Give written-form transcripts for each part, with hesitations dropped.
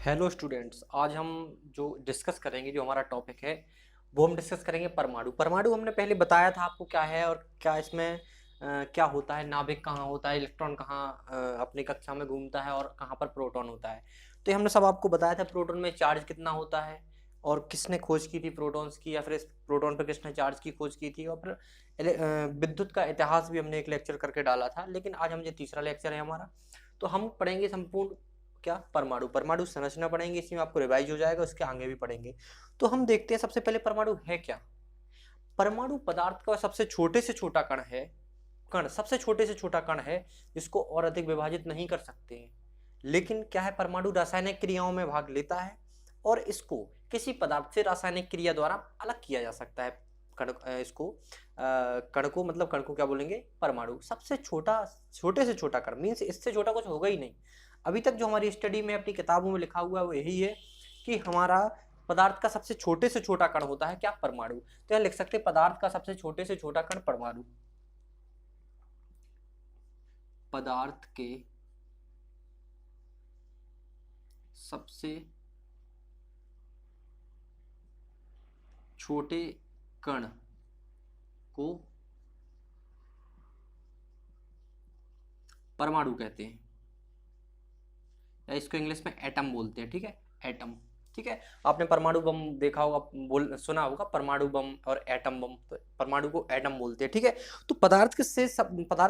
Hello students, आज हम जो डिस्कस करेंगे, जो हमारा टॉपिक है वो हम डिस्कस करेंगे परमाणु। परमाणु हमने पहले बताया था आपको क्या है और क्या इसमें क्या होता है, नाभिक कहाँ होता है, इलेक्ट्रॉन कहाँ अपनी कक्षा में घूमता है और कहाँ पर प्रोटॉन होता है। तो ये हमने सब आपको बताया था। प्रोटॉन में चार्ज कितना होता है और किसने खोज की थी प्रोटॉन्स की, या फिर इस प्रोटॉन पर किसने चार्ज की खोज की थी, और फिर विद्युत का इतिहास भी हमने एक लेक्चर करके डाला था। लेकिन आज हम, ये तीसरा लेक्चर है हमारा, तो हम पढ़ेंगे संपूर्ण क्या परमाणु। परमाणु संरचना पढ़ेंगे, इसी में आपको रिवाइज हो जाएगा, उसके आगे भी पढ़ेंगे। तो हम देखते हैं सबसे पहले परमाणु है क्या। परमाणु पदार्थ का सबसे छोटे से छोटा कण है। कण सबसे छोटे से छोटा कण है जिसको और अधिक विभाजित नहीं कर सकते हैं। लेकिन क्या है, परमाणु रासायनिक क्रियाओं में भाग लेता है और इसको किसी पदार्थ से रासायनिक क्रिया द्वारा अलग किया जा सकता है। कण इसको कण को, मतलब कण को क्या बोलेंगे, परमाणु। सबसे छोटा, छोटे से छोटा कण मीन्स इससे छोटा कुछ होगा ही नहीं। अभी तक जो हमारी स्टडी में अपनी किताबों में लिखा हुआ है वो यही है कि हमारा पदार्थ का सबसे छोटे से छोटा कण होता है क्या, परमाणु। तो यहाँ लिख सकते हैं पदार्थ का सबसे छोटे से छोटा कण परमाणु। पदार्थ के सबसे छोटे कण को परमाणु कहते हैं, या इसको इंग्लिश में एटम बोलते हैं। ठीक है, एटम। ठीक है, आपने परमाणु बम देखा होगा, बोल सुना होगा परमाणु बम और एटम बम। तो परमाणु को एटम बोलते हैं। ठीक है, तो पदार्थ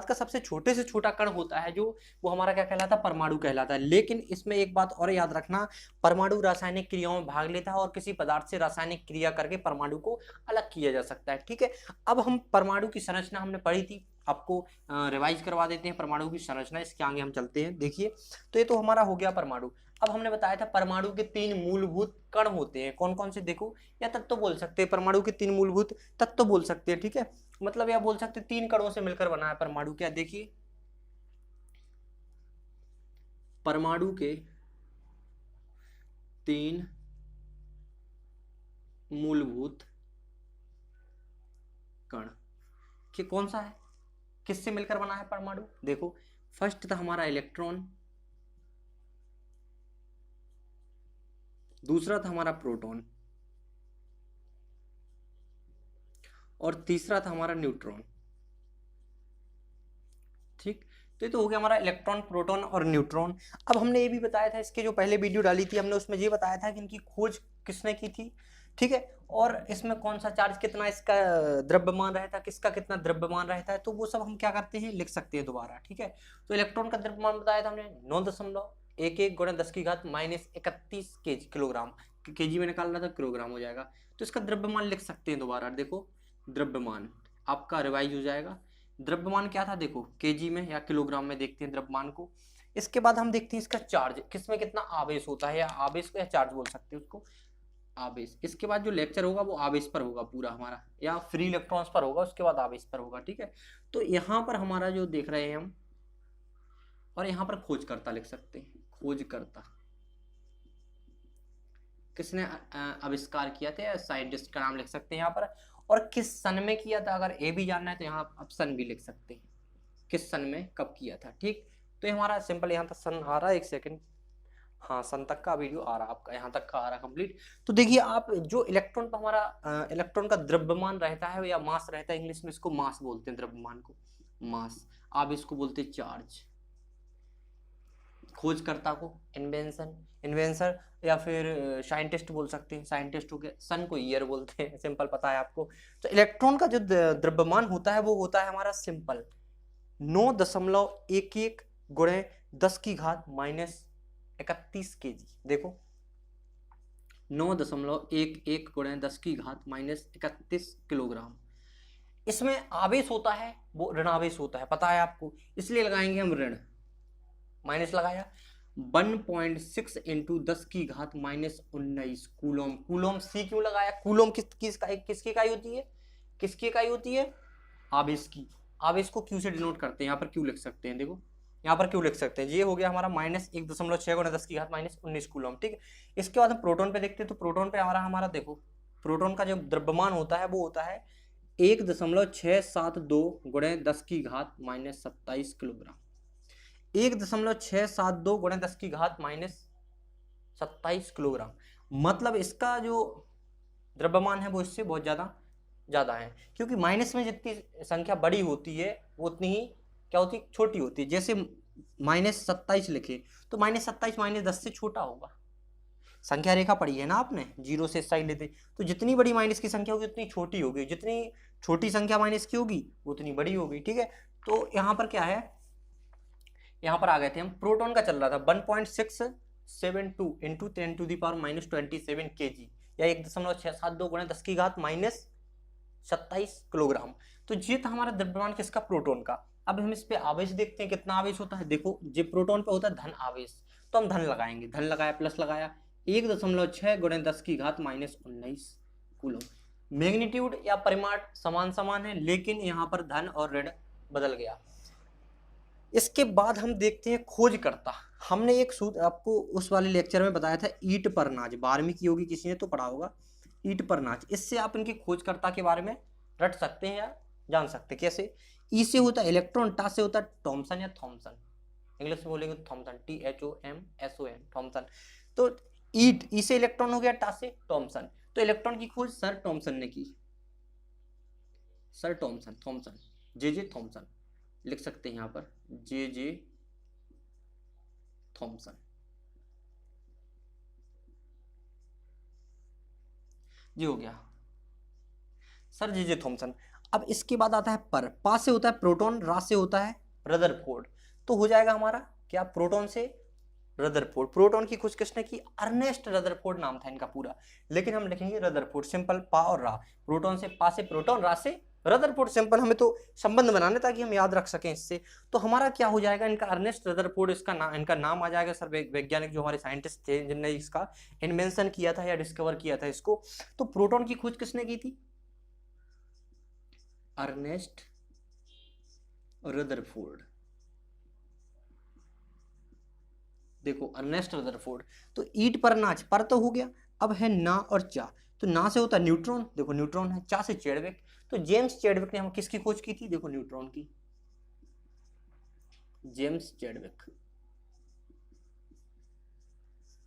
का सबसे छोटे से छोटा कण होता है जो, वो हमारा क्या कहलाता है, परमाणु कहलाता है। लेकिन इसमें एक बात और याद रखना, परमाणु रासायनिक क्रियाओं में भाग लेता है और किसी पदार्थ से रासायनिक क्रिया करके परमाणु को अलग किया जा सकता है। ठीक है, अब हम परमाणु की संरचना हमने पढ़ी थी, आपको रिवाइज करवा देते हैं परमाणु की संरचना, इसके आगे हम चलते हैं। देखिए, तो ये तो हमारा हो गया परमाणु। अब हमने बताया था परमाणु के 3 मूलभूत कण होते हैं। कौन कौन से, देखो, या तत्व बोल सकते हैं, परमाणु के 3 मूलभूत तत्व बोल सकते हैं। ठीक है, मतलब या बोल सकते हैं 3 कणों से मिलकर बना है परमाणु। क्या, देखिए, परमाणु के 3 मूलभूत कण, कि कौन सा है, किससे मिलकर बना है परमाणु। देखो, फर्स्ट था हमारा इलेक्ट्रॉन, दूसरा था हमारा प्रोटॉन, और तीसरा था हमारा न्यूट्रॉन। ठीक, तो ये तो हो गया हमारा इलेक्ट्रॉन, प्रोटॉन और न्यूट्रॉन। अब हमने ये भी बताया था, इसके जो पहले वीडियो डाली थी हमने, उसमें ये बताया था कि इनकी खोज किसने की थी। ठीक है, और इसमें कौन सा चार्ज, कितना इसका द्रव्यमान रहता है, किसका कितना द्रव्यमान रहता है, तो वो सब हम क्या करते हैं, लिख सकते हैं दोबारा। ठीक है, तो इलेक्ट्रॉन का द्रव्यमान बताया था हमने 9.11 गुणा 10 की घात माइनस 31 किलोग्राम। केजी में निकाल रहा था, किलोग्राम हो जाएगा। तो इसका द्रव्यमान लिख सकते हैं दोबारा। देखो, द्रव्यमान आपका रिवाइज हो जाएगा। द्रव्यमान क्या था, देखो, केजी में या किलोग्राम में देखते हैं द्रव्यमान को। इसके बाद हम देखते हैं इसका चार्ज, किसमें कितना आवेश होता है, या आवेश को या चार्ज बोल सकते हैं उसको, आवेश। इसके बाद जो लेक्चर होगा वो आवेश पर होगा पूरा हमारा, या फ्री इलेक्ट्रॉन्स पर होगा, उसके बाद आवेश पर होगा। ठीक है, तो यहाँ पर हमारा जो देख रहे हैं हम, और यहाँ पर खोजकर्ता लिख सकते हैं, खोजकर्ता किसने आविष्कार किया था, साइंटिस्ट का नाम लिख सकते हैं यहाँ पर, और किस सन में किया था। अगर ए भी जानना है तो यहाँ आप सन भी लिख सकते हैं, किस सन में कब किया था। ठीक, तो ये हमारा सिंपल, यहाँ तक सन आ रहा है, एक सेकंड, हाँ सन तक का वीडियो आ रहा है आपका, यहाँ तक का आ रहा कंप्लीट। तो देखिए आप, जो इलेक्ट्रॉन पर हमारा इलेक्ट्रॉन का द्रव्यमान रहता है या मास रहता है, इंग्लिश में इसको मास बोलते हैं, द्रव्यमान को मास, आप इसको बोलते हैं चार्ज। खोजकर्ता को इन्वेंशन, इन्वेंसर, या फिर साइंटिस्ट बोल सकते हैं, साइंटिस्ट हो गया। सन को ईयर बोलते हैं, सिंपल पता है आपको। तो इलेक्ट्रॉन का जो द्रव्यमान होता है वो होता है हमारा सिंपल 9.11 गुणे 10 की घात माइनस 31 केजी। देखो, 9.11 गुणे 10 की घात माइनस 31 किलोग्राम। इसमें आवेश होता है वो ऋणावेश होता है, पता है आपको, इसलिए लगाएंगे हम ऋण, माइनस लगाया। 1.6 इंटू 10 की घात माइनस 19 कूलोम। कूलोम सी क्यों लगाया, कूलोम किसकी इकाई होती है, किसकी इकाई होती है, आवेश की। आवेश को क्यू से डिनोट करते हैं, यहाँ पर क्यू लिख सकते हैं। देखो, यहाँ पर क्यू लिख सकते हैं। ये हो गया हमारा माइनस 1.6 गुणा 10 की घात माइनस 19 कूलोम। ठीक है, इसके बाद हम प्रोटोन पे देखते हैं। तो प्रोटोन पे हमारा देखो, प्रोटोन का जो द्रव्यमान होता है वो होता है 1.672 गुणे 10 की घात माइनस 27 किलोग्राम। 1.672 गुणे 10 की घात माइनस 27 किलोग्राम। मतलब इसका जो द्रव्यमान है वो इससे बहुत ज़्यादा है, क्योंकि माइनस में जितनी संख्या बड़ी होती है वो उतनी ही क्या होती है, छोटी होती है। जैसे -27 लिखे तो -27 -10 से छोटा होगा। संख्या रेखा पढ़ी है ना आपने, 0 से साइन लेते, तो जितनी बड़ी माइनस की संख्या होगी उतनी छोटी होगी, जितनी छोटी संख्या माइनस की होगी उतनी बड़ी होगी। ठीक है, तो यहाँ पर क्या है, यहाँ पर आ गए थे हम, प्रोटॉन का चल रहा था 1.672 इंटू 10⁻27 kg या 1.672 गुणा 10 की घात -27 किलोग्राम। तो ये था हमारा द्रव्यमान किसका, प्रोटॉन का। अब हम इस पे आवेश देखते हैं, कितना आवेश होता है। देखो जो प्रोटॉन पे होता है धन आवेश, तो हम धन लगाएंगे, धन लगाया प्लस लगाया, 1.6 गुणा 10 की घात -19 कूलम। मैग्नीट्यूड या परिमाण समान है, लेकिन यहाँ पर धन और ऋण बदल गया। इसके बाद हम देखते हैं खोजकर्ता। हमने एक सूत्र आपको उस वाले लेक्चर में बताया था, ईट पर नाज, 12वीं की होगी, किसी ने तो पढ़ा होगा, ईट पर नाज। इससे आप इनके खोजकर्ता के बारे में रट सकते हैं या जान सकते हैं। कैसे, ई से होता है इलेक्ट्रॉन, टा से होता है थॉमसन या थॉमसन, इंग्लिश में बोलेंगे थॉमसन, THOMSON, थॉमसन। तो ईट, ई से इलेक्ट्रॉन हो गया, टा से थॉमसन। तो इलेक्ट्रॉन की खोज सर थॉमसन ने की, सर थॉमसन, जे थॉमसन लिख सकते हैं यहाँ पर, जे थॉमसन। ये हो गया सर जे थॉमसन। अब इसके बाद आता है पर, पा से होता है प्रोटॉन, रा से होता है रदरफोर्ड। तो हो जाएगा हमारा क्या, प्रोटॉन से रदरफोर्ड। प्रोटॉन की खोज किसने की, अर्नेस्ट रदरफोर्ड नाम था इनका पूरा, लेकिन हम लिखेंगे रदरफोर्ड, सिंपल, पा और रा। प्रोटॉन से पा से प्रोटॉन, रा से रदरफोर्ड, सिंपल, हमें तो संबंध बनाने ताकि हम याद रख सकें इससे। तो हमारा क्या हो जाएगा, इनका अर्नेस्ट रदरफोर्ड, इनका नाम आ जाएगा। सर वैज्ञानिक जो हमारे साइंटिस्ट थे जिनने इसका इन्वेंशन किया था या डिस्कवर किया था इसको। तो प्रोटॉन की खोज किसने की थी, अर्नेस्ट रदरफोर्ड। देखो अर्नेस्ट रदरफोर्ड। तो ईट पर नाच, पर तो हो गया, अब है ना और चा। तो ना से होता है न्यूट्रॉन, देखो न्यूट्रॉन है, चा से चैडविक। तो जेम्स चैडविक ने हम किसकी खोज की थी, देखो न्यूट्रॉन की, जेम्स चैडविक।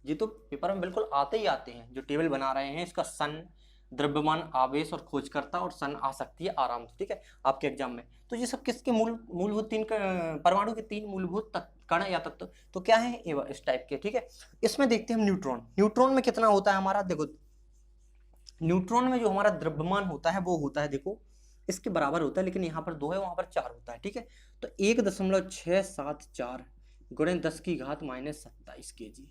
ये तो पेपर में बिल्कुल आते ही आते हैं, जो टेबल बना रहे हैं इसका सन, द्रव्यमान, आवेश और खोजकर्ता और सन आ सकती है आराम से, ठीक है, आपके एग्जाम में। तो ये सब किसके मूलभूत परमाणु के 3 मूलभूत कण या तत्व तो क्या है, इस टाइप के। ठीक है, इसमें देखते हैं हम न्यूट्रॉन। न्यूट्रॉन में कितना होता है हमारा, देखो न्यूट्रॉन में जो हमारा द्रव्यमान होता है वो होता है, देखो इसके बराबर होता है, लेकिन यहाँ पर 2 है, वहां पर 4 होता है। ठीक है, तो 1.674 गुणे 10 की घात -27 kg,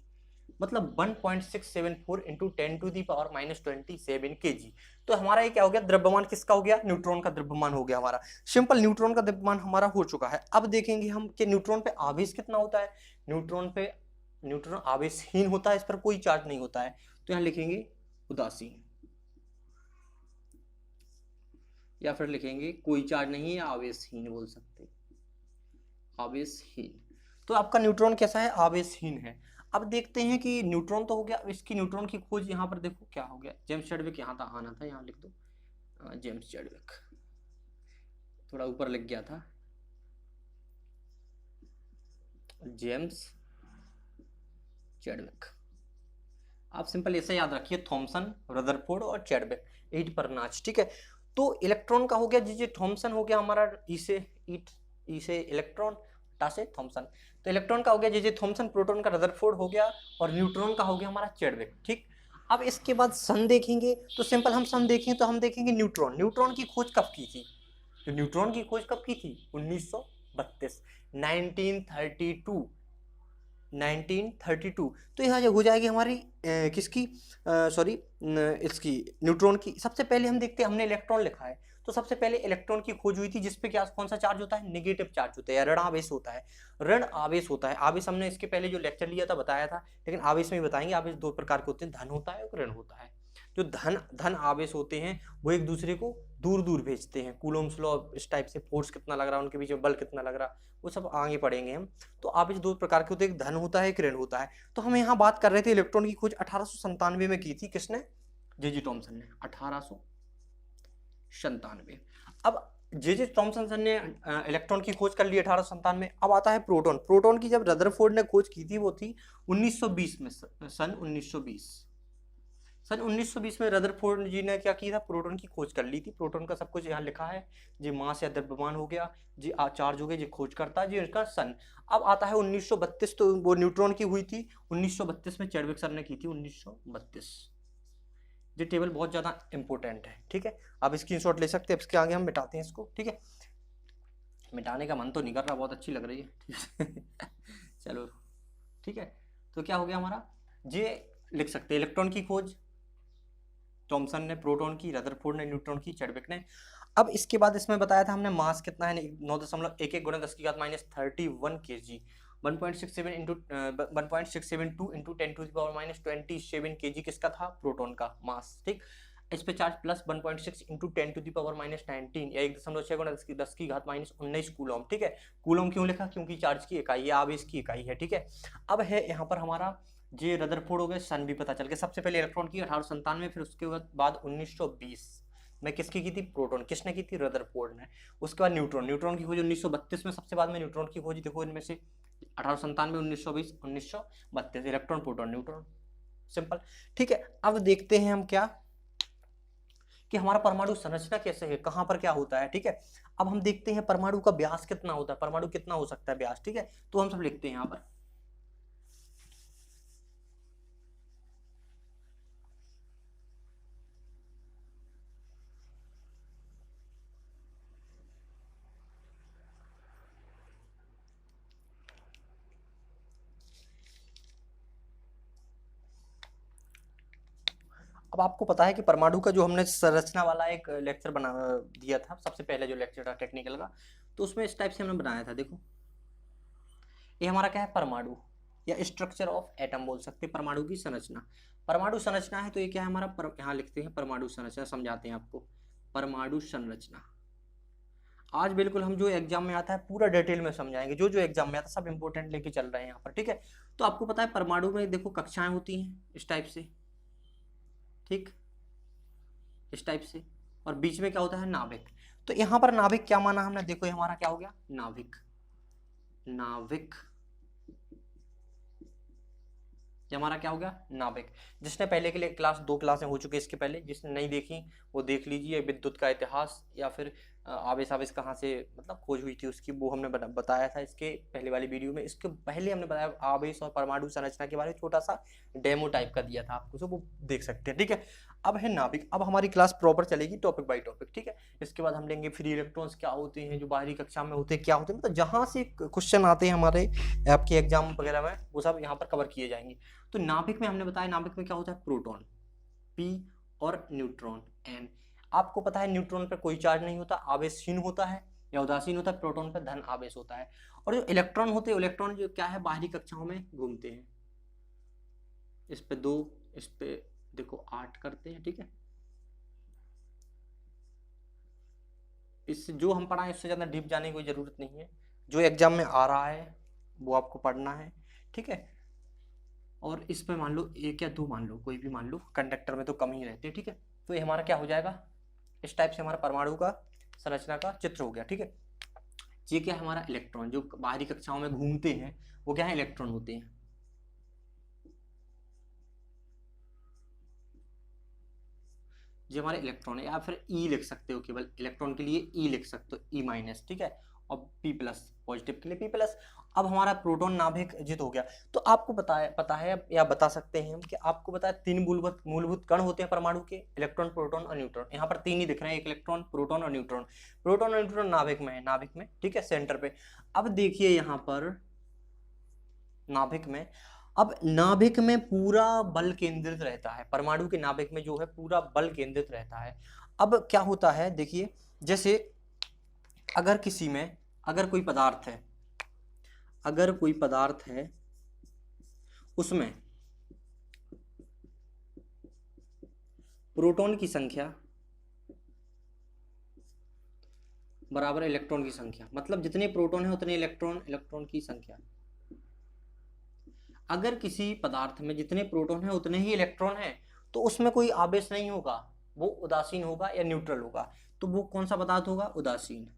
मतलब 1.674 इंटू 10⁻⁻27 kg। तो हमारा ये क्या हो गया, द्रव्यमान किसका हो गया, न्यूट्रॉन का द्रव्यमान हो गया हमारा। सिंपल, न्यूट्रॉन का द्रव्यमान हमारा हो चुका है। अब देखेंगे हम कि न्यूट्रॉन पे आवेश कितना होता है। न्यूट्रॉन आवेशहीन होता है, इस पर कोई चार्ज नहीं होता है, तो यहाँ लिखेंगे उदासीन, या फिर लिखेंगे कोई चार्ज नहीं है, आवेशहीन बोल सकते, आवेशहीन। तो आपका न्यूट्रॉन कैसा है, आवेशहीन है। अब देखते हैं कि न्यूट्रॉन तो हो गया, इसकी न्यूट्रॉन की खोज यहाँ पर देखो क्या हो गया, जेम्स चैडविक, यहाँ था आना था, यहाँ लिख दो जेम्स चैडविक, थोड़ा ऊपर लिख गया था, जेम्स चैडविक। आप सिंपल ऐसे याद रखिए, थॉमसन, रदरफोर्ड और चैडविक, ईट पर नाच। ठीक है, तो इलेक्ट्रॉन का हो गया जी थॉमसन हो गया हमारा, ई से इलेक्ट्रॉन, टा से थॉमसन। तो इलेक्ट्रॉन का हो गया जे थॉमसन, प्रोटॉन का रदरफोर्ड हो गया, और न्यूट्रॉन का हो गया हमारा चैडविक। ठीक, अब इसके बाद सन देखेंगे, तो सिंपल हम सन देखें तो हम देखेंगे न्यूट्रॉन की खोज कब की थी। तो न्यूट्रॉन की खोज कब की थी, 1932, 1932। तो यहाँ हो जाएगी हमारी किसकी, सॉरी इसकी, न्यूट्रॉन की। सबसे पहले हम देखते हैं, हमने इलेक्ट्रॉन लिखा है, तो सबसे पहले इलेक्ट्रॉन की खोज हुई थी, जिसपे क्या, कौन सा चार्ज होता है, नेगेटिव चार्ज होता है या ऋण आवेश होता है, ऋण आवेश होता है। आवेश हमने इसके पहले जो लेक्चर लिया था बताया था, लेकिन आवेश में बताएंगे। आवेश 2 प्रकार के होते हैं, धन होता है और ऋण होता है। जो धन आवेश होते हैं वो एक दूसरे को दूर दूर भेजते हैं, कूलोम्स लॉ, इस टाइप से, फोर्स कितना लग रहा है उनके बीच में, बल कितना लग रहा, वो सब आगे पढ़ेंगे हम। तो आवेश 2 प्रकार के होते हैं, एक धन होता है, एक ऋण होता है। तो हम यहाँ बात कर रहे थे, इलेक्ट्रॉन की खोज 1897 में की थी, किसने, जे थॉमसन ने, 1897। अब जे जे थॉमसन ने इलेक्ट्रॉन की खोज कर ली 1897 में। अब आता है प्रोटॉन। प्रोटॉन की जब रदरफोर्ड ने खोज की थी वो थी 1920 में, सन 1920। सन 1920 में रदरफोर्ड जी ने क्या किया था, प्रोटॉन की खोज कर ली थी। प्रोटॉन का सब कुछ यहाँ लिखा है, जी मास या द्रव्यमान हो गया, जी चार्ज हो गया, जी खोज करता है, जी इसका सन। अब आता है 1932, तो वो न्यूट्रॉन की हुई थी 1932 में, चैडविक सर ने की थी 1932। ये टेबल बहुत ज्यादा इंपॉर्टेंट है, ठीक है। आप स्क्रीनशॉट ले सकते हैं, इसके आगे हम मिटाते हैं इसको, ठीक है। मिटाने का मन तो नहीं कर रहा, बहुत अच्छी लग रही है, ठीक है। चलो ठीक है, तो क्या हो गया हमारा, ये लिख सकते हैं इलेक्ट्रॉन की खोज थॉमसन ने, प्रोटॉन की रदरफोर्ड ने, न्यूट्रॉन की चैडविक ने। अब इसके बाद इसमें बताया था हमने मास कितना है, 9.11 गुणा 10 की घात -31 kg, 1.672 इंटू 10⁻27 kg किसका था, प्रोटॉन का मास, ठीक। इस पे चार्ज प्लस 1.6 इंटू 10⁻19 या 1.6 गुणा 10 की घात -19 कूलम, ठीक है। कूलम क्यों लिखा, क्योंकि चार्ज की इकाई है, आवेश की इकाई है, ठीक है। अब है यहाँ पर हमारा जे रदरफोर्ड हो गए, सन भी पता चल गया। सबसे पहले इलेक्ट्रॉन की 1897 में, फिर उसके बाद 1920 में किसकी की थी, प्रोटॉन। किसने की थी, रदरफोर्ड ने। उसके बाद न्यूट्रॉन, न्यूट्रॉन की खोज 1932 में, सबसे बाद में न्यूट्रॉन की खोज, देखो इनमें से 1897, 1920, 1932, इलेक्ट्रॉन, प्रोटॉन, न्यूट्रॉन, सिंपल, ठीक है। अब देखते हैं हम क्या कि हमारा परमाणु संरचना कैसे है, कहां पर क्या होता है, ठीक है। अब हम देखते हैं परमाणु का व्यास कितना होता है, परमाणु कितना हो सकता है व्यास, ठीक है। तो हम सब लिखते हैं यहाँ पर, अब आपको पता है कि परमाणु का जो हमने संरचना वाला एक लेक्चर बना दिया था, सबसे पहले जो लेक्चर था टेक्निकल का, तो उसमें इस टाइप से हमने बनाया था, देखो ये हमारा क्या है, परमाणु या स्ट्रक्चर ऑफ एटम बोल सकते हैं, परमाणु की संरचना। परमाणु संरचना है तो ये क्या है हमारा, यहाँ लिखते हैं परमाणु संरचना, समझाते हैं आपको परमाणु संरचना। आज बिल्कुल हम जो एग्जाम में आता है पूरा डिटेल में समझाएंगे, जो जो एग्जाम में आता है सब इंपॉर्टेंट लेके चल रहे हैं यहाँ पर, ठीक है। तो आपको पता है परमाणु में देखो कक्षाएं होती हैं इस टाइप से, ठीक, इस टाइप से, और बीच में क्या होता है, नाभिक। तो यहाँ पर नाभिक क्या माना हमने, देखो ये हमारा क्या हो गया, नाभिक, नाभिक, ये हमारा क्या हो गया, नाभिक। जिसने पहले के लिए क्लास 2 क्लासें हो चुकी है इसके पहले, जिसने नहीं देखी वो देख लीजिए, विद्युत का इतिहास या फिर आवेश आवेश कहाँ से मतलब खोज हुई थी उसकी, वो हमने बताया था इसके पहले वाली वीडियो में। इसके पहले हमने बताया आवेश और परमाणु संरचना के बारे में, छोटा सा डेमो टाइप का दिया था आपको, तो वो देख सकते हैं, ठीक है। अब है नाभिक। अब हमारी क्लास प्रॉपर चलेगी टॉपिक बाय टॉपिक, ठीक है। इसके बाद हम लेंगे फ्री इलेक्ट्रॉन्स क्या होते हैं, जो बाहरी कक्षा में होते हैं क्या होते हैं, मतलब जहाँ से क्वेश्चन आते हैं हमारे आपके एग्जाम वगैरह में, वो सब यहाँ पर कवर किए जाएंगे। तो नाभिक में हमने बताया, नाभिक में क्या होता है, प्रोटॉन P और न्यूट्रॉन N। आपको पता है न्यूट्रॉन पर कोई चार्ज नहीं होता, आवेशहीन होता है या उदासीन होता है, प्रोटॉन पर धन आवेश होता है। और जो इलेक्ट्रॉन होते हैं, इलेक्ट्रॉन जो क्या है बाहरी कक्षाओं में घूमते हैं, इस पे 2, इस पे देखो 8 करते हैं, ठीक है। इससे जो हम पढ़ाएं इससे ज्यादा डीप जाने की कोई जरूरत नहीं है, जो एग्जाम में आ रहा है वो आपको पढ़ना है, ठीक है। और इस पे मान लो 1 या 2 मान लो, कोई भी मान लो, कंडक्टर में तो कम ही रहते हैं, ठीक है। तो ये हमारा क्या हो जाएगा, इस टाइप से हमारा परमाणु का संरचना का चित्र हो गया, ठीक है। ये क्या है हमारा इलेक्ट्रॉन, जो बाहरी कक्षाओं में घूमते हैं वो क्या है, इलेक्ट्रॉन होते हैं। ये हमारे इलेक्ट्रॉन है, या फिर ई लिख सकते हो, केवल इलेक्ट्रॉन के लिए ई लिख सकते हो, ई माइनस, ठीक है। और पी प्लस, पॉजिटिव के लिए पी प्लस। अब हमारा प्रोटॉन नाभिक जित हो गया। तो आपको पता है या बता सकते हैं हम कि आपको पता है 3 मूलभूत कण होते हैं परमाणु के, इलेक्ट्रॉन, प्रोटॉन और न्यूट्रॉन। यहाँ पर 3 ही दिख रहे हैं, एक इलेक्ट्रॉन, प्रोटॉन और न्यूट्रॉन। प्रोटॉन और न्यूट्रॉन नाभिक में है, नाभिक में, ठीक है, सेंटर पे। अब देखिए यहाँ पर नाभिक में, अब नाभिक में पूरा बल केंद्रित रहता है, परमाणु के नाभिक में जो है पूरा बल केंद्रित रहता है। अब क्या होता है देखिए, जैसे अगर किसी में अगर कोई पदार्थ है, अगर कोई पदार्थ है उसमें प्रोटॉन की संख्या बराबर इलेक्ट्रॉन की संख्या, मतलब जितने प्रोटॉन है उतने इलेक्ट्रॉन की संख्या। अगर किसी पदार्थ में जितने प्रोटॉन है उतने ही इलेक्ट्रॉन है तो उसमें कोई आवेश नहीं होगा, वो उदासीन होगा या न्यूट्रल होगा। तो वो कौन सा पदार्थ होगा? उदासीन,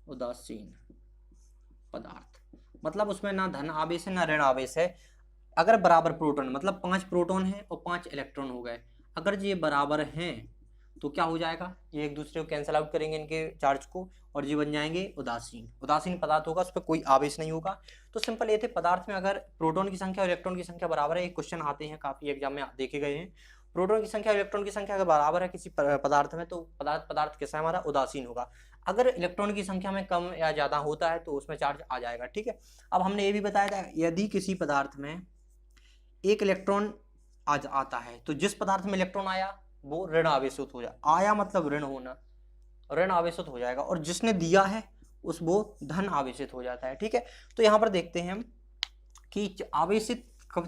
उदासीन पदार्थ। मतलब उसमें ना धन आवेश है ना ऋण आवेश है। अगर बराबर प्रोटॉन, मतलब 5 प्रोटॉन है और 5 इलेक्ट्रॉन हो गए, अगर ये बराबर हैं तो क्या हो जाएगा, ये एक दूसरे को कैंसिल आउट करेंगे इनके चार्ज को, और ये बन जाएंगे उदासीन। उदासीन पदार्थ होगा, उस पर कोई आवेश नहीं होगा। तो सिंपल ये थे, पदार्थ में अगर प्रोटॉन की संख्या और इलेक्ट्रॉन की संख्या बराबर है, एक क्वेश्चन आते हैं काफी एग्जाम में देखे गए हैं, प्रोटॉन की संख्या और इलेक्ट्रॉन की संख्या अगर बराबर है किसी पदार्थ में, तो पदार्थ कैसा है हमारा? उदासीन होगा। अगर इलेक्ट्रॉन की संख्या में कम या ज्यादा होता है तो उसमें चार्ज आ जाएगा। ठीक है, अब हमने ये भी बताया था, यदि किसी पदार्थ में एक इलेक्ट्रॉन आज आता है तो जिस पदार्थ में इलेक्ट्रॉन आया वो ऋण आवेशित हो जाए, आया मतलब ऋण होना, ऋण आवेशित हो जाएगा, और जिसने दिया है उस वो धन आवेशित हो जाता है। ठीक है, तो यहां पर देखते हैं हम कि आवेशित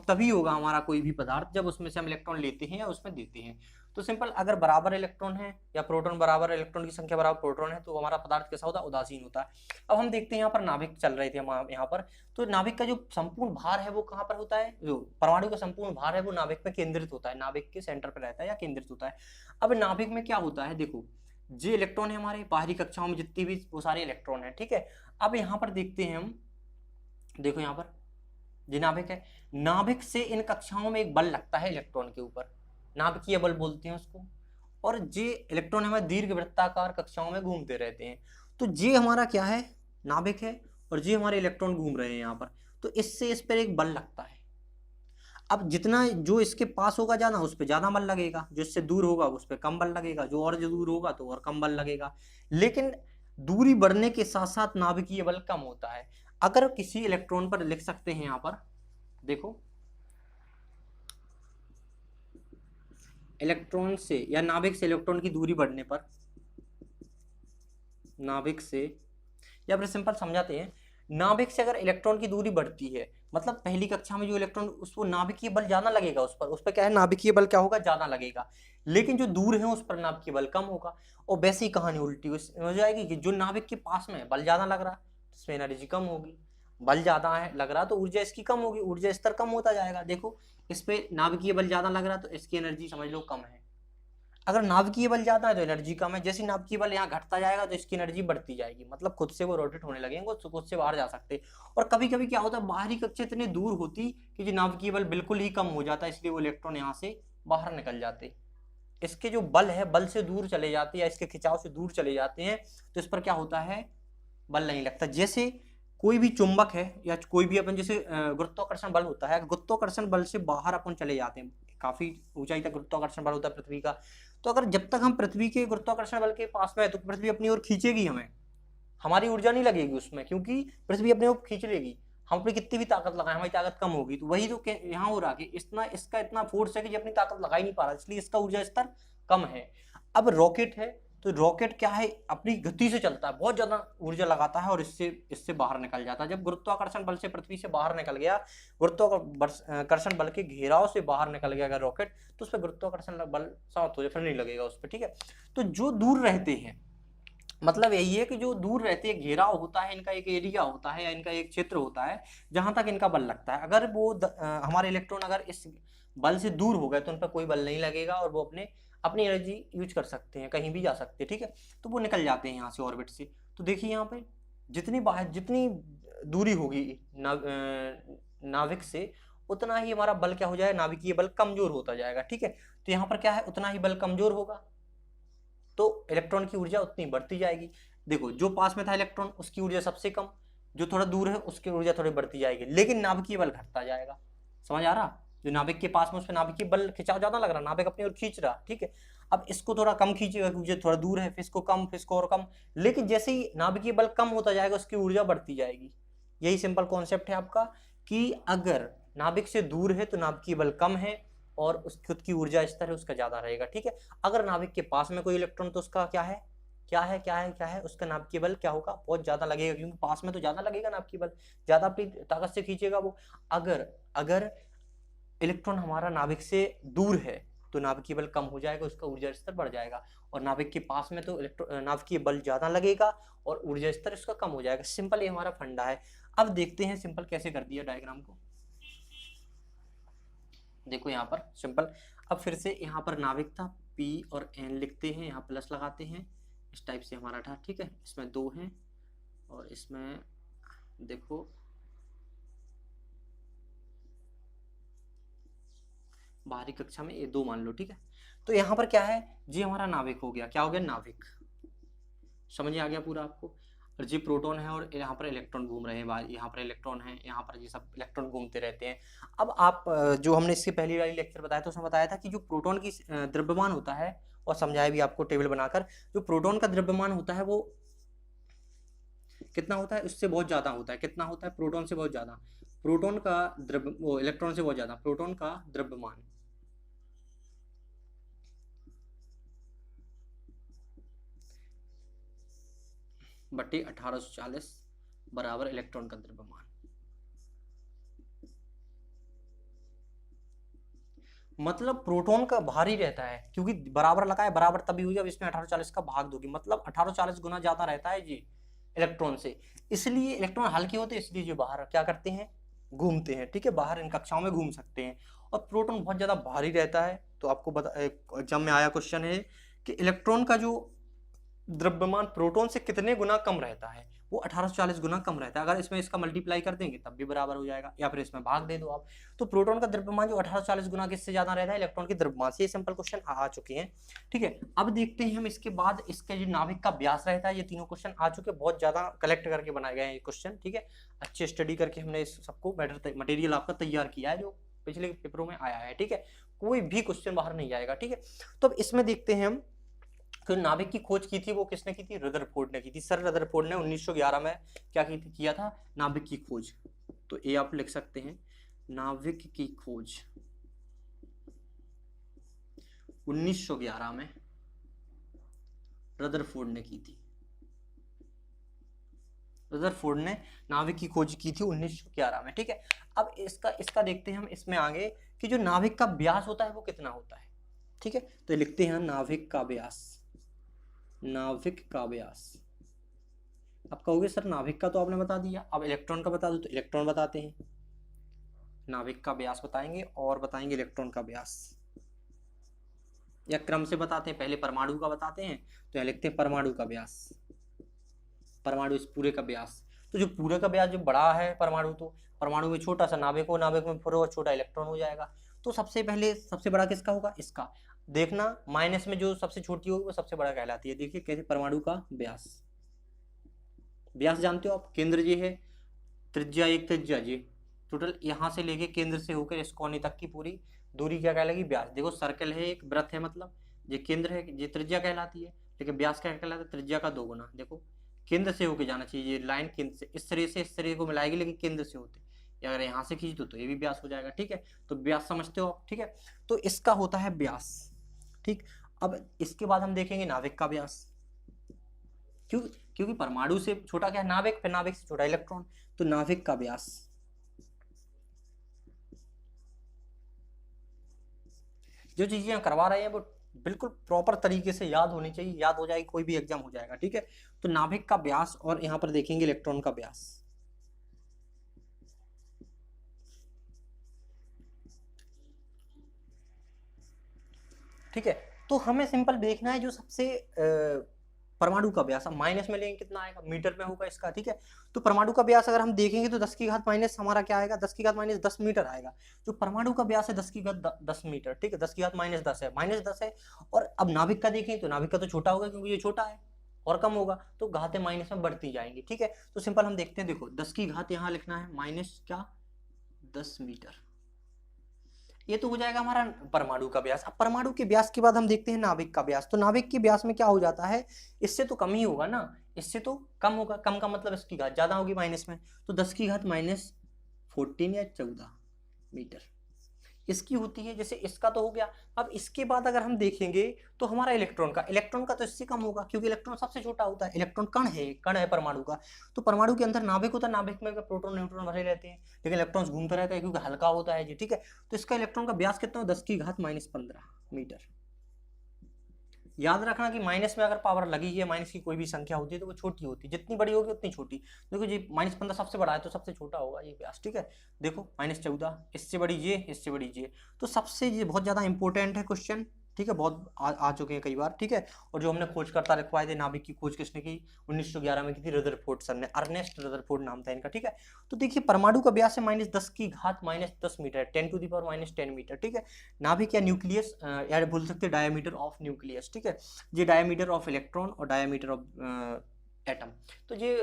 तभी होगा हमारा कोई भी पदार्थ जब उसमें से हम इलेक्ट्रॉन लेते हैं या उसमें देते हैं। तो सिंपल, अगर बराबर इलेक्ट्रॉन है या प्रोटॉन बराबर, इलेक्ट्रॉन की संख्या बराबर प्रोटॉन है, तो हमारा पदार्थ कैसा होता है? उदासीन होता है। अब हम देखते हैं यहाँ पर नाभिक चल रहे थे हम यहाँ पर, तो नाभिक का जो संपूर्ण भार है वो कहाँ पर होता है? जो परमाणु का संपूर्ण भार है वो नाभिक में केंद्रित होता है, नाभिक के सेंटर पर रहता है या केंद्रित होता है। अब नाभिक में क्या होता है, देखो जे इलेक्ट्रॉन है हमारे बाहरी कक्षाओं में जितनी भी, वो सारे इलेक्ट्रॉन है। ठीक है, अब यहाँ पर देखते हैं हम, देखो यहाँ पर ये नाभिक है, नाभिक से इन कक्षाओं में एक बल लगता है इलेक्ट्रॉन के ऊपर, नाभिकीय बल बोलते हैं उसको, और जे इलेक्ट्रॉन हमारे दीर्घ वृत्ताकार कक्षाओं में घूमते रहते हैं। तो जे हमारा क्या है? नाभिक है, और जे हमारे इलेक्ट्रॉन घूम रहे हैं यहाँ पर, तो इससे इस पर एक बल लगता है। अब जितना जो इसके पास होगा ज्यादा, उस पर ज्यादा बल लगेगा, जो इससे दूर होगा उस पर कम बल लगेगा, जो और जो दूर होगा तो और कम बल लगेगा। लेकिन दूरी बढ़ने के साथ साथ नाभिकीय बल कम होता है। अगर किसी इलेक्ट्रॉन पर लिख सकते हैं यहाँ पर, देखो इलेक्ट्रॉन से या नाभिक से इलेक्ट्रॉन की दूरी बढ़ने पर, नाभिक से, या फिर सिंपल समझाते हैं, नाभिक से अगर इलेक्ट्रॉन की दूरी बढ़ती है, मतलब पहली कक्षा में जो इलेक्ट्रॉन, उसको नाभिकीय बल ज्यादा लगेगा, उस पर क्या है? नाभिकीय बल क्या होगा? ज्यादा लगेगा। लेकिन जो दूर है उस पर नाभिकीय बल कम होगा। और वैसी कहानी उल्टी हो जाएगी कि जो नाभिक के पास में बल ज्यादा लग रहा है इसमें एनर्जी कम होगी, बल ज्यादा है लग रहा तो ऊर्जा इसकी कम होगी, ऊर्जा स्तर कम होता जाएगा। देखो इस पे नाभिकीय बल ज्यादा लग रहा तो इसकी एनर्जी समझ लो कम है। अगर नाभिकीय बल ज्यादा है तो एनर्जी कम है, जैसे नाभिकीय बल यहाँ घटता जाएगा तो इसकी एनर्जी बढ़ती जाएगी, मतलब खुद से वो रोटेट होने लगेंगे, खुद से बाहर जा सकते। और कभी कभी क्या होता है, बाहरी कक्षा इतनी दूर होती कि जो नाभिकीय बल बिल्कुल ही कम हो जाता है, इसलिए वो इलेक्ट्रॉन यहाँ से बाहर निकल जाते, इसके जो बल है बल से दूर चले जाते हैं या इसके खिंचाव से दूर चले जाते हैं, तो इस पर क्या होता है? बल नहीं लगता। जैसे कोई भी चुंबक है या कोई भी अपन, जैसे गुरुत्वाकर्षण बल होता है, गुरुत्वाकर्षण बल से बाहर अपन चले जाते हैं, काफी ऊंचाई तक गुरुत्वाकर्षण बल होता है पृथ्वी का, तो अगर जब तक हम पृथ्वी के गुरुत्वाकर्षण बल के पास में है तो पृथ्वी अपनी ओर खींचेगी हमें, हमारी ऊर्जा नहीं लगेगी उसमें, क्योंकि पृथ्वी अपने ओर खींच लेगी। हम अपनी कितनी भी ताकत लगाएं हमारी ताकत कम होगी। तो वही तो यहाँ हो रहा कि इसका इतना फोर्स है कि अपनी ताकत लगा ही नहीं पा रहा, इसलिए इसका ऊर्जा स्तर कम है। अब रॉकेट है, तो रॉकेट क्या है? अपनी गति से चलता है, बहुत ज्यादा ऊर्जा लगाता है और इससे बाहर निकल जाता है। जब गुरुत्वाकर्षण बल से पृथ्वी से बाहर निकल गया, गुरुत्वाकर्षण बल के घेराव से बाहर निकल गया अगर रॉकेट, तो उस पर गुरुत्वाकर्षण बल समाप्त हो जाए, फिर नहीं लगेगा उस पर। ठीक है, तो जो दूर रहते हैं, मतलब यही है कि जो दूर रहते हैं, घेराव होता है इनका, एक एरिया होता है या इनका एक क्षेत्र होता है जहां तक इनका बल लगता है। अगर वो हमारे इलेक्ट्रॉन अगर इस बल से दूर हो गए तो उन पर कोई बल नहीं लगेगा और वो अपनी एनर्जी यूज कर सकते हैं, कहीं भी जा सकते हैं। ठीक है, तो वो निकल जाते हैं यहाँ से ऑर्बिट से। तो देखिए यहाँ पे जितनी दूरी होगी नाभिक से, उतना ही हमारा बल क्या हो जाएगा? नाभिकीय बल कमजोर होता जाएगा। ठीक है, तो यहाँ पर क्या है? उतना ही बल कमजोर होगा तो इलेक्ट्रॉन की ऊर्जा उतनी बढ़ती जाएगी। देखो जो पास में था इलेक्ट्रॉन उसकी ऊर्जा सबसे कम, जो थोड़ा दूर है उसकी ऊर्जा थोड़ी बढ़ती जाएगी, लेकिन नाभिकीय बल घटता जाएगा। समझ आ रहा? जो नाभिक के पास में उस पर नाभिकीय बल खिंचाव ज्यादा लग रहा, नाभिक अपनी ओर खींच रहा। ठीक है, अब इसको थोड़ा कम खींचेगा क्योंकि थोड़ा दूर है, फिर इसको कम, फिर इसको और कम, लेकिन जैसे ही नाभिकीय बल कम होता जाएगा उसकी ऊर्जा बढ़ती जाएगी। यही सिंपल कॉन्सेप्ट है आपका कि अगर नाभिक से दूर है तो नाभिकीय बल कम है और उस खुद की ऊर्जा स्तर है उसका ज्यादा रहेगा। ठीक है, अगर नाभिक के पास में कोई इलेक्ट्रॉन तो उसका क्या है, उसका नाभिकीय बल क्या होगा? बहुत ज्यादा लगेगा, क्योंकि पास में तो ज्यादा लगेगा नाभिकीय बल, ज्यादा अपनी ताकत से खींचेगा वो। अगर इलेक्ट्रॉन हमारा नाभिक से दूर है तो नाभिकीय बल कम हो जाएगा, उसका ऊर्जा स्तर बढ़ जाएगा, और नाभिक के पास में तो नाभिकीय बल ज्यादा लगेगा और ऊर्जा स्तर इसका कम हो जाएगा। सिंपल ये हमारा फंडा है। अब देखते हैं सिंपल कैसे कर दिया डायग्राम को। देखो यहाँ पर सिंपल, अब फिर से यहाँ पर नाभिक था, P और N लिखते हैं, यहाँ प्लस लगाते हैं, इस टाइप से हमारा था, ठीक है। इसमें 2 हैं और इसमें देखो बाहरी कक्षा में ये 2 मान लो, ठीक है। तो यहाँ पर क्या है जी, हमारा नाभिक हो गया, क्या हो गया, नाभिक। समझ आ गया पूरा आपको। और जी प्रोटॉन है और यहाँ पर इलेक्ट्रॉन घूम रहे हैं बाहर, यहाँ पर इलेक्ट्रॉन है, यहाँ पर ये सब इलेक्ट्रॉन घूमते रहते हैं। अब आप जो हमने इसके पहली वाली लेक्चर बताया था उसमें बताया था कि जो प्रोटॉन की द्रव्यमान होता है, और समझाया भी आपको टेबल बनाकर, जो प्रोटॉन का द्रव्यमान होता है वो कितना होता है, उससे बहुत ज्यादा होता है। कितना होता है, प्रोटॉन से बहुत ज्यादा। प्रोटॉन का वो इलेक्ट्रॉन से बहुत ज्यादा, प्रोटॉन का द्रव्यमान बटे 1840 बराबर इलेक्ट्रॉन का द्रव्यमान। मतलब प्रोटॉन का भारी रहता है, क्योंकि बराबर लगा है, बराबर तभी हुई जब इसमें 1840 का भाग दोगे, मतलब 1840 गुना ज्यादा रहता है जी इलेक्ट्रॉन से। इसलिए इलेक्ट्रॉन हल्के होते हैं, इसलिए जो बाहर क्या करते हैं, घूमते हैं, ठीक है, बाहर इन कक्षाओं में घूम सकते हैं। और प्रोटॉन बहुत ज्यादा भारी रहता है। तो आपको एग्जाम में आया क्वेश्चन है कि इलेक्ट्रॉन का जो द्रव्यमान प्रोटॉन से कितने गुना कम रहता है, वो 1840 गुना कम रहता है। अगर इसमें इसका मल्टीप्लाई कर देंगे तब भी बराबर हो जाएगा, या फिर इसमें भाग दे दो आप। तो प्रोटॉन का द्रव्यमान जो 1840 गुना किससे ज्यादा रहता है, इलेक्ट्रॉन के द्रव्यमान से। ये सिंपल क्वेश्चन आ चुके हैं, ठीक है। अब देखते हैं हम इसके बाद इसके जो नाभिक का व्यास रहता है, ये तीनों क्वेश्चन आ चुके, बहुत ज्यादा कलेक्ट करके बनाए गए हैं ये क्वेश्चन, ठीक है। अच्छे स्टडी करके हमने इस सबको मटेरियल आपका तैयार किया है, जो पिछले पेपरों में आया है, ठीक है। कोई भी क्वेश्चन बाहर नहीं आएगा, ठीक है। तो अब इसमें देखते हैं हम तो नाभिक की खोज की थी वो किसने की थी, रदरफोर्ड ने की थी। सर रदरफोर्ड ने 1911 में क्या किया था, नाभिक की खोज। तो ये आप लिख सकते हैं, नाभिक की खोज 1911 में रदरफोर्ड ने की थी। रदरफोर्ड ने नाभिक की खोज की थी 1911 में, ठीक है। अब इसका देखते हैं हम इसमें आगे कि जो नाभिक का व्यास होता है वो कितना होता है, ठीक है। तो लिखते हैं नाभिक का व्यास, नाभिक का व्यास। अब कहोगे सर नाभिक का तो आपने बता दिया, अब इलेक्ट्रॉन का बता दो। तो इलेक्ट्रॉन बताते हैं, नाभिक का व्यास बताएंगे और बताएंगे इलेक्ट्रॉन का व्यास, या क्रम से बताते हैं, पहले परमाणु का बताते हैं। तो यहाँ लिखते हैं परमाणु का व्यास, परमाणु इस पूरे का व्यास। तो जो पूरे का व्यास जो बड़ा है परमाणु, तो परमाणु में छोटा सा नाभिक हो, नाभिक में पूरा छोटा इलेक्ट्रॉन हो जाएगा। तो सबसे पहले सबसे बड़ा किसका होगा, इसका। देखना माइनस में जो सबसे छोटी होगी वो सबसे बड़ा कहलाती है। देखिए कैसे, परमाणु का व्यास, व्यास जानते हो आप, केंद्र ये है, त्रिज्या एक, त्रिज्या ये, टोटल यहाँ से लेके केंद्र से होकर इस कोने तक की पूरी दूरी क्या कहलाएगी, व्यास। देखो सर्कल है, एक वृत्त है, मतलब ये केंद्र है, ये त्रिज्या कहलाती है, लेकिन व्यास क्या कहलाता है, त्रिज्या का 2 गुना। देखो केंद्र से होके जाना चाहिए, ये लाइन केंद्र से इस तरह को मिलाएगी, लेकिन केंद्र से होते, अगर यहाँ से खींच दो तो ये भी व्यास हो जाएगा, ठीक है। तो व्यास समझते हो आप, ठीक है। तो इसका होता है व्यास, ठीक। अब इसके बाद हम देखेंगे नाभिक का व्यास, क्योंकि परमाणु से छोटा क्या है, नाभिक, फिर नाभिक से छोटा इलेक्ट्रॉन। तो नाभिक का व्यास, जो चीजें करवा रहे हैं वो बिल्कुल प्रॉपर तरीके से याद होनी चाहिए, याद हो जाएगी कोई भी एग्जाम हो जाएगा, ठीक है। तो नाभिक का व्यास, और यहाँ पर देखेंगे इलेक्ट्रॉन का व्यास, ठीक है। तो हमें सिंपल देखना है जो सबसे परमाणु का व्यास, हम माइनस में लेंगे कितना आएगा, मीटर में होगा इसका, ठीक है। तो परमाणु का व्यास अगर हम देखेंगे तो 10 की घात माइनस हमारा क्या आएगा, 10 की घात माइनस 10 मीटर आएगा। जो परमाणु का व्यास है 10 की घात 10 मीटर, ठीक है, 10 की घात माइनस 10 है, माइनस 10 है। और अब नाभिक का देखें तो नाभिक का तो छोटा होगा क्योंकि ये छोटा है, और कम होगा, तो घातें माइनस में बढ़ती जाएंगी, ठीक है। तो सिंपल हम देखते हैं, देखो 10 की घात यहाँ लिखना है माइनस क्या, 10 मीटर, ये तो हो जाएगा हमारा परमाणु का व्यास। अब परमाणु के व्यास के बाद हम देखते हैं नाभिक का व्यास। तो नाभिक के व्यास में क्या हो जाता है, इससे तो कम ही होगा ना, इससे तो कम होगा, कम का मतलब इसकी घात ज्यादा होगी माइनस में, तो 10 की घात माइनस 14 या 14 मीटर इसकी होती है। जैसे इसका तो हो गया। अब इसके बाद अगर हम देखेंगे तो हमारा इलेक्ट्रॉन का तो इससे कम होगा, क्योंकि इलेक्ट्रॉन सबसे छोटा होता है, इलेक्ट्रॉन कण है परमाणु का। तो परमाणु के अंदर नाभिक होता है, नाभिक में प्रोटॉन न्यूट्रॉन भरे रहते हैं, लेकिन इलेक्ट्रॉन्स घूमता रहता है क्योंकि हल्का होता है जी, ठीक है। तो इसका इलेक्ट्रॉन का व्यास कितना हो, 10 की घात माइनस 15 मीटर, याद रखना कि माइनस में अगर पावर लगी है, माइनस की कोई भी संख्या होती है तो वो छोटी होती है, जितनी बड़ी होगी उतनी छोटी। देखो जी -15 सबसे बड़ा है तो सबसे छोटा होगा ये व्यास, ठीक है। देखो -14, इससे बड़ी ये, इससे बड़ी ये, तो सबसे ये बहुत ज़्यादा इंपॉर्टेंट है क्वेश्चन, ठीक है, बहुत आ चुके हैं कई बार, ठीक है। और जो हमने खोजकर्ता रखवाए थे, नाभिक की खोज किसने की, 1911 में की थी रदरफोर्ड सर ने, अर्नेस्ट रदरफोर्ड नाम था इनका, ठीक है। तो देखिए परमाणु का व्यास है -10⁻⁻10 मीटर, 10⁻⁻10 मीटर, ठीक है। नाभिक या न्यूक्लियस या बोल सकते हैं डायमीटर ऑफ न्यूक्लियस, ठीक है। ये डायमीटर ऑफ इलेक्ट्रॉन और डायमीटर ऑफ एटम, तो ये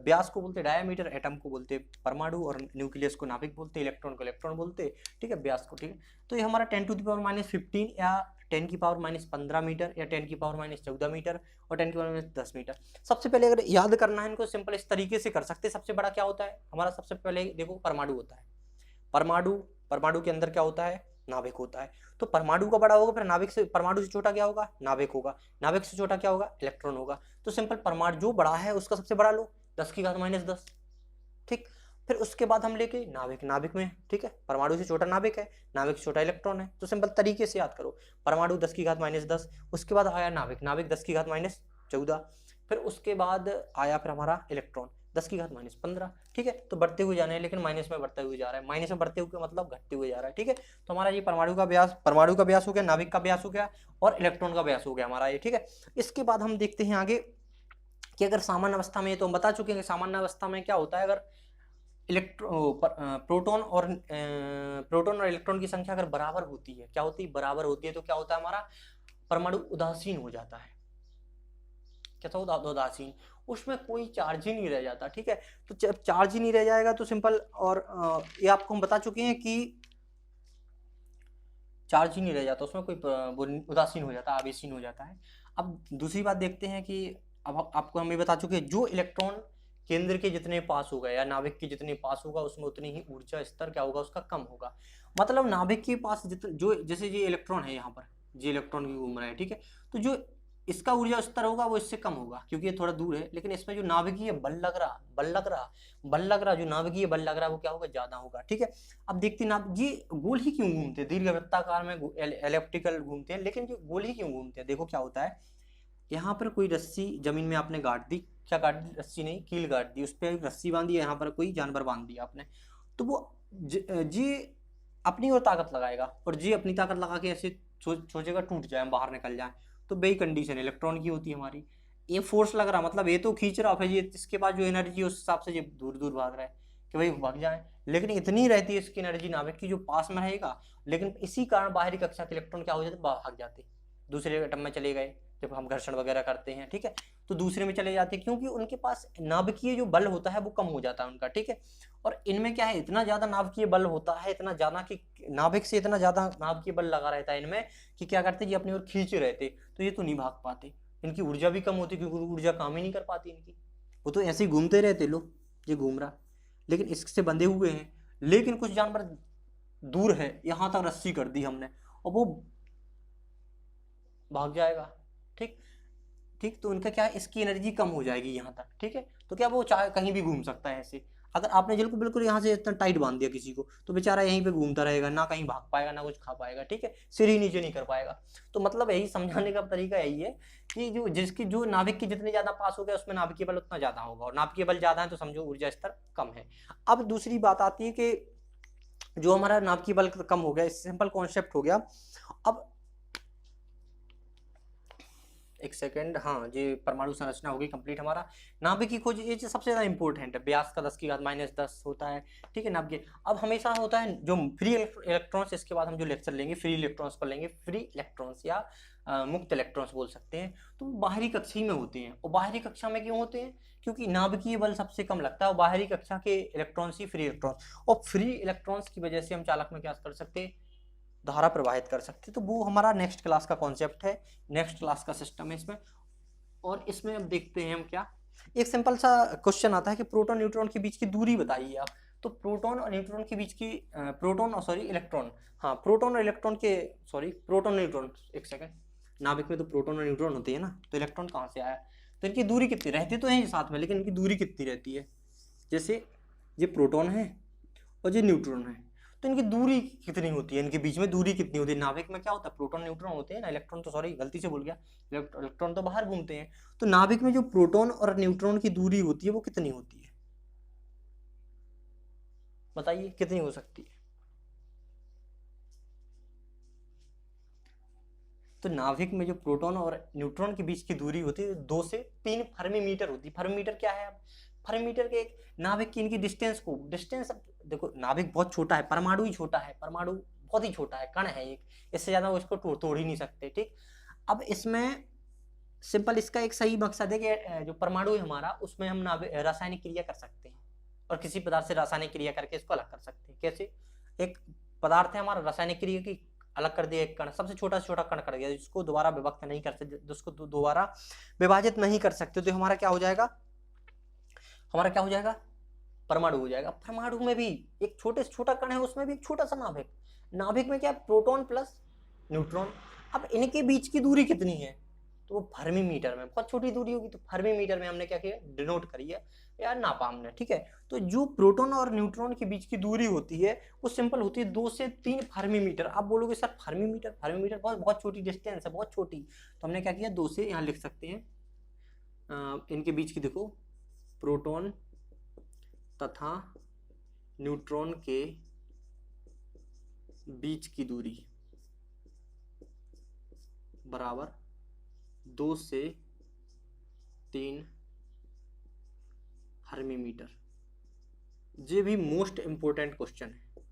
व्यास को बोलते हैं डायमीटर, एटम को बोलते हैं परमाणु, और न्यूक्लियस को नाभिक बोलते हैं, इलेक्ट्रॉन को इलेक्ट्रॉन बोलते हैं, ठीक है, व्यास को, ठीक है। तो ये हमारा 10⁻⁻15 या 10⁻⁻15 मीटर या 10⁻⁻14 मीटर और 10⁻⁻10 मीटर। सबसे पहले अगर याद करना है इनको सिंपल इस तरीके से कर सकते हैं। सबसे बड़ा क्या होता है हमारा, सबसे पहले देखो परमाणु होता है, परमाणु के अंदर क्या होता है, नाभिक होता है। तो परमाणु का बड़ा होगा, फिर नाभिक से, परमाणु से छोटा क्या होगा, नाभिक होगा, नाभिक से छोटा क्या होगा, इलेक्ट्रॉन होगा। तो सिंपल परमाणु जो बड़ा है उसका सबसे बड़ा लो, 10⁻⁻10, ठीक। फिर उसके बाद हम लेके नाभिक में, ठीक है, परमाणु से छोटा नाभिक है, नाभिक से छोटा इलेक्ट्रॉन है, तो सिंपल तरीके से याद करो, परमाणु 10⁻10, उसके बाद आया नाभिक 10⁻14, फिर उसके बाद आया फिर हमारा इलेक्ट्रॉन 10⁻15, ठीक है। तो बढ़ते हुए जाने हैं, लेकिन माइनस में बढ़ते हुए जा रहा है, माइनस में बढ़ते हुए मतलब घटते हुए जा रहा है, ठीक है। तो हमारा ये परमाणु का व्यास हो गया, नाभिक का व्यास हो गया और इलेक्ट्रॉन का व्यास हो गया हमारा ये, ठीक है। इसके बाद हम देखते हैं आगे कि अगर सामान्य अवस्था में, तो हम बता चुके हैं कि सामान्य अवस्था में क्या होता है, अगर प्रोटॉन और इलेक्ट्रॉन की संख्या अगर बराबर होती है, क्या होती है, बराबर होती है, तो क्या होता है हमारा परमाणु उदासीन हो जाता है। क्या होता है, उदासीन, उसमें कोई चार्ज ही नहीं रह जाता, ठीक है। तो जब चार्ज ही नहीं रह जाएगा तो सिंपल, और ये आपको हम बता चुके हैं कि चार्ज ही नहीं रह जाता, उसमें कोई उदासीन हो जाता है, आवेशीन हो जाता है। अब दूसरी बात देखते हैं कि अब आपको हम ये बता चुके हैं, जो इलेक्ट्रॉन केंद्र के जितने पास होगा या नाभिक के जितने पास होगा, उसमें उतनी ही ऊर्जा स्तर क्या होगा, उसका कम होगा। मतलब नाभिक के पास जो जैसे ये इलेक्ट्रॉन है, यहाँ पर ये इलेक्ट्रॉन की घूम रहा है, ठीक है। तो जो इसका ऊर्जा स्तर होगा वो इससे कम होगा, क्योंकि ये थोड़ा दूर है, लेकिन इसमें जो नाभिकीय बल लग रहा जो नाभिकीय बल लग रहा है वो क्या होगा, ज्यादा होगा, ठीक है। अब देखते हैं ये गोल ही क्यों घूमते हैं, दीर्घवृत्ताकार में एलिप्टिकल घूमते हैं, लेकिन जो गोल ही क्यों घूमते हैं, देखो क्या होता है, यहाँ पर कोई रस्सी जमीन में आपने गाड़ दी, क्या गाड़ दी, रस्सी नहीं, कील गाड़ दी, उस पर रस्सी बांधी, यहाँ पर कोई जानवर बांध दिया आपने, तो वो जी अपनी ओर ताकत लगाएगा और जी अपनी ताकत लगा के ऐसे सोचेगा टूट जाए, बाहर निकल जाए, तो वही कंडीशन इलेक्ट्रॉन की होती है हमारी। ये फोर्स लग रहा, मतलब ये तो खींच रहा है, ये इसके पास जो एनर्जी उस हिसाब से ये दूर दूर भाग रहा है कि भाई भाग जाए, लेकिन इतनी रहती है इसकी एनर्जी नाभिक की जो पास में रहेगा, लेकिन इसी कारण बाहरी कक्षा के इलेक्ट्रॉन क्या हो जाते, भाग जाते, दूसरे एटम में चले गए, जब हम घर्षण वगैरह करते हैं, ठीक है, तो दूसरे में चले जाते हैं, क्योंकि उनके पास नाभिकीय जो बल होता है वो कम हो जाता है उनका, ठीक है। और इनमें क्या है, इतना ज्यादा नाभिकीय बल होता है, इतना ज्यादा कि नाभिक से इतना ज्यादा नाभिकीय बल लगा रहता है इनमें कि क्या करते, ये अपनी ओर खींच रहे थे, तो ये तो नहीं भाग पाते, इनकी ऊर्जा भी कम होती, क्योंकि ऊर्जा काम ही नहीं कर पाती इनकी, वो तो ऐसे ही घूमते रहते, लो ये घूम रहा, लेकिन इससे बंधे हुए हैं, लेकिन कुछ जानवर दूर है, यहां तक रस्सी कर दी हमने और वो भाग जाएगा, ठीक, तो उनका क्या है, इसकी एनर्जी कम हो जाएगी यहाँ तक, ठीक है। तो क्या वो चाहे कहीं भी घूम सकता है ऐसे, अगर आपने बिल्कुल यहाँ से इतना टाइट बांध दिया किसी को, तो बेचारा यहीं पे घूमता रहेगा, ना कहीं भाग पाएगा, ना कुछ खा पाएगा, ठीक है, सिर ही नीचे नहीं कर पाएगा। तो मतलब यही समझाने का तरीका यही है कि जो नाभिक के जितने ज्यादा पास हो गया, उसमें नाभिकीय बल उतना ज्यादा होगा, और नाभिकीय बल ज्यादा है तो समझो ऊर्जा स्तर कम है। अब दूसरी बात आती है कि जो हमारा नाभिकीय बल कम हो गया, सिंपल कॉन्सेप्ट हो गया। अब एक सेकेंड, हाँ, ये परमाणु संरचना होगी कंप्लीट हमारा। नाभिक की खोज ये सबसे ज्यादा इंपॉर्टेंट है, व्यास का 10⁻⁻10 होता है, ठीक है, नाभिक। अब हमेशा होता है जो फ्री इलेक्ट्रॉन्स, इसके बाद हम जो लेक्चर लेंगे फ्री इलेक्ट्रॉन्स पर लेंगे, फ्री इलेक्ट्रॉन्स या मुक्त इलेक्ट्रॉन्स बोल सकते हैं, तो बाहरी कक्षा में होते हैं। और बाहरी कक्षा में क्यों होते हैं, क्योंकि नाभिकीय बल सबसे कम लगता है, और बाहरी कक्षा के इलेक्ट्रॉन्स ही फ्री इलेक्ट्रॉन्स, और फ्री इलेक्ट्रॉन्स की वजह से हम चालक में क्या कर सकते हैं, धारा प्रवाहित कर सकते, तो वो हमारा नेक्स्ट क्लास का कॉन्सेप्ट है, नेक्स्ट क्लास का सिस्टम है इसमें। और इसमें अब देखते हैं हम क्या, एक सिंपल सा क्वेश्चन आता है कि प्रोटॉन न्यूट्रॉन के बीच की दूरी बताइए आप। तो प्रोटॉन और न्यूट्रॉन के बीच की इलेक्ट्रॉन, हाँ, प्रोटॉन न्यूट्रॉन, एक सेकंड, नाभिक में तो प्रोटॉन और न्यूट्रॉन होते हैं ना, तो इलेक्ट्रॉन कहाँ से आया, तो इनकी दूरी कितनी रहती, तो है साथ में, लेकिन इनकी दूरी कितनी रहती है, जैसे ये प्रोटॉन है और ये न्यूट्रॉन है, तो इनकी दूरी कितनी होती है, इनके बीच में दूरी कितनी होती है। नाभिक में क्या होता है, प्रोटॉन न्यूट्रॉन होते हैं ना, इलेक्ट्रॉन तो सॉरी गलती से बोल गया, इलेक्ट्रॉन तो बाहर घूमते हैं। तो नाभिक में जो प्रोटॉन और न्यूट्रॉन की दूरी होती है वो कितनी होती है, बताइए कितनी हो सकती है। तो नाभिक में जो प्रोटॉन और न्यूट्रॉन के बीच की दूरी होती है 2 से 3 फर्मीमीटर होती है। फर्मीमीटर क्या है, अब फर्मीमीटर के एक नाभिक की इनकी डिस्टेंस को, डिस्टेंस देखो नाभिक बहुत छोटा है, परमाणु ही छोटा है, परमाणु बहुत ही छोटा है, कण है एक, इससे ज्यादा वो इसको तोड़ ही नहीं सकते, ठीक। अब इसमें सिंपल इसका एक सही मकसद है कि जो परमाणु है हमारा उसमें हम रासायनिक क्रिया कर सकते हैं और किसी पदार्थ से रासायनिक क्रिया करके इसको अलग कर सकते हैं। कैसे, एक पदार्थ है हमारा, रासायनिक क्रिया की अलग कर दिया, एक कण सबसे छोटा से छोटा कण कर दिया, जिसको दोबारा विभक्त नहीं कर सकते, जिसको दोबारा विभाजित नहीं कर सकते, तो हमारा क्या हो जाएगा, हमारा क्या हो जाएगा, परमाणु हो जाएगा। परमाणु में भी एक छोटे से छोटा कण है, उसमें भी एक छोटा सा नाभिक, नाभिक में क्या है, प्रोटॉन प्लस न्यूट्रॉन। अब इनके बीच की दूरी कितनी है, तो वो फर्मी मीटर में, बहुत छोटी दूरी होगी, तो फर्मी मीटर में हमने क्या किया, डिनोट करी है या नापा हमने, ठीक है। तो जो प्रोटॉन और न्यूट्रॉन के बीच की दूरी होती है वो सिंपल होती है 2 से 3 फर्मी मीटर। आप बोलोगे sir fermi metre, fermi metre बहुत बहुत छोटी डिस्टेंस है, बहुत छोटी, तो हमने क्या किया 2 से यहाँ लिख सकते हैं, इनके बीच की देखो, प्रोटॉन तथा न्यूट्रॉन के बीच की दूरी बराबर 2 से 3 फर्मीमीटर। ये भी मोस्ट इंपोर्टेंट क्वेश्चन है।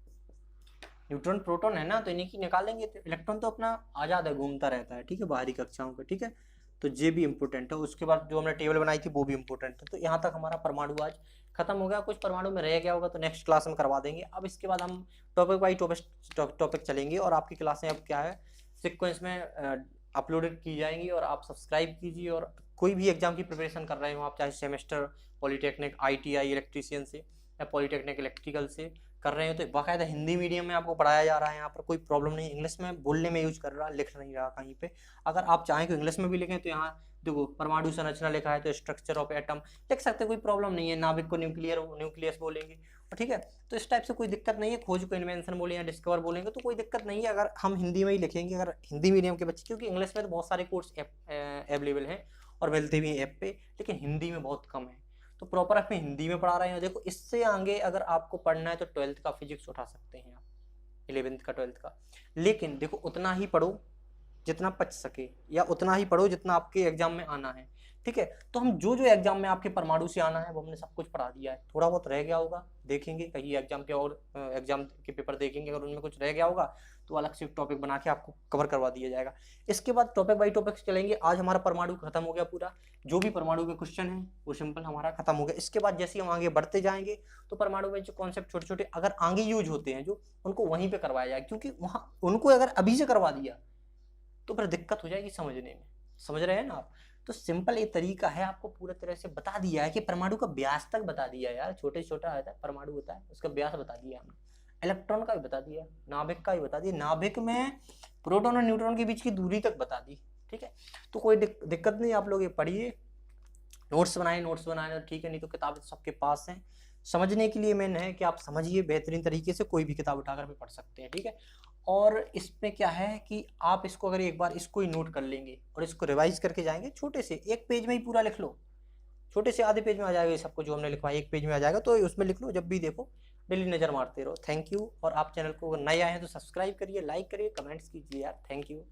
न्यूट्रॉन प्रोटॉन है ना, तो इन्हीं की निकालेंगे, तो इलेक्ट्रॉन तो अपना आजाद है, घूमता रहता है, ठीक है, बाहरी कक्षाओं पे, ठीक है। तो ये भी इंपॉर्टेंट है। उसके बाद जो हमने टेबल बनाई थी वो भी इंपॉर्टेंट है। तो यहाँ तक हमारा परमाणु आज खत्म हो गया। कुछ परमाणु में रह गया होगा तो नेक्स्ट क्लास में करवा देंगे। अब इसके बाद हम टॉपिक बाई टॉपिक चलेंगे और आपकी क्लासें अब क्या है सिक्वेंस में अपलोडेड की जाएंगी और आप सब्सक्राइब कीजिए। और कोई भी एग्जाम की प्रिपरेशन कर रहे हो आप, चाहे सेमेस्टर पॉलीटेक्निक ITI इलेक्ट्रीशियन से या पॉलीटेक्निक इलेक्ट्रिकल से कर रहे हो, तो बाकायदा हिंदी मीडियम में आपको पढ़ाया जा रहा है। यहाँ पर कोई प्रॉब्लम नहीं, इंग्लिश में बोलने में यूज कर रहा, लिख नहीं रहा कहीं पे। अगर आप चाहें कि इंग्लिश में भी लिखें तो यहाँ देखो परमाणु संरचना लिखा है तो स्ट्रक्चर ऑफ एटम लिख सकते, कोई प्रॉब्लम नहीं है। नाभिक को न्यूक्लियस बोलेंगे, ठीक है। तो इस टाइप से कोई दिक्कत नहीं है। खोज को इन्वेंशन बोले या डिस्कवर बोलेंगे तो कोई दिक्कत नहीं है, अगर हम हिंदी में ही लिखेंगे, अगर हिंदी मीडियम के बच्चे, क्योंकि इंग्लिश में तो बहुत सारे कोर्स अवेलेबल हैं और मिलते भी हैं ऐप पे, लेकिन हिंदी में बहुत कम है। तो प्रॉपर आप हिंदी में पढ़ा रहे हैं। देखो इससे आगे अगर आपको पढ़ना है तो 12th का फिजिक्स उठा सकते हैं आप, 11th का 12th का, लेकिन देखो उतना ही पढ़ो जितना पच सके, या उतना ही पढ़ो जितना आपके एग्जाम में आना है, ठीक है। तो हम जो जो एग्जाम में आपके परमाणु से आना है वो हमने सब कुछ पढ़ा दिया है। थोड़ा बहुत रह गया होगा देखेंगे, कहीं एग्जाम के और एग्जाम के पेपर देखेंगे, अगर उनमें कुछ रह गया होगा तो अलग से टॉपिक बना के आपको कवर करवा दिया जाएगा। इसके बाद टॉपिक बाई टॉपिक चलेंगे। आज हमारा परमाणु खत्म हो गया पूरा, जो भी परमाणु के क्वेश्चन है वो सिंपल हमारा खत्म हो गया। इसके बाद जैसे हम आगे बढ़ते जाएंगे तो परमाणु में जो कॉन्सेप्ट छोटे छोटे अगर आगे यूज होते हैं जो, उनको वहीं पे करवाया जाए, क्योंकि वहां उनको अगर अभी से करवा दिया तो फिर दिक्कत हो जाएगी समझने में, समझ रहे हैं ना आप। तो सिंपल ये तरीका है, आपको पूरा तरह से बता दिया है कि परमाणु का व्यास तक बता दिया है यार, छोटे छोटा आता है परमाणु होता है उसका व्यास बता दिया हमने, इलेक्ट्रॉन का भी बता दिया, नाभिक का भी बता दिया, नाभिक में प्रोटॉन और न्यूट्रॉन के बीच की दूरी तक बता दी, ठीक है। तो कोई दिक्कत नहीं, आप लोग ये पढ़िए, नोट्स बनाए तो ठीक है, नहीं तो किताबें सबके पास हैं। समझने के लिए मेन है कि आप समझिए बेहतरीन तरीके से, कोई भी किताब उठाकर भी पढ़ सकते हैं, ठीक है। और इसमें क्या है कि आप इसको अगर एक बार इसको ही नोट कर लेंगे और इसको रिवाइज करके जाएंगे, छोटे से एक पेज में ही पूरा लिख लो, छोटे से आधे पेज में आ जाएगा ये सबको जो हमने लिखवाया, एक पेज में आ जाएगा, तो उसमें लिख लो, जब भी देखो डेली नज़र मारते रहो। Thank you. और आप चैनल को अगर नए आए हैं तो सब्सक्राइब करिए, लाइक करिए, कमेंट्स कीजिए यार। Thank you.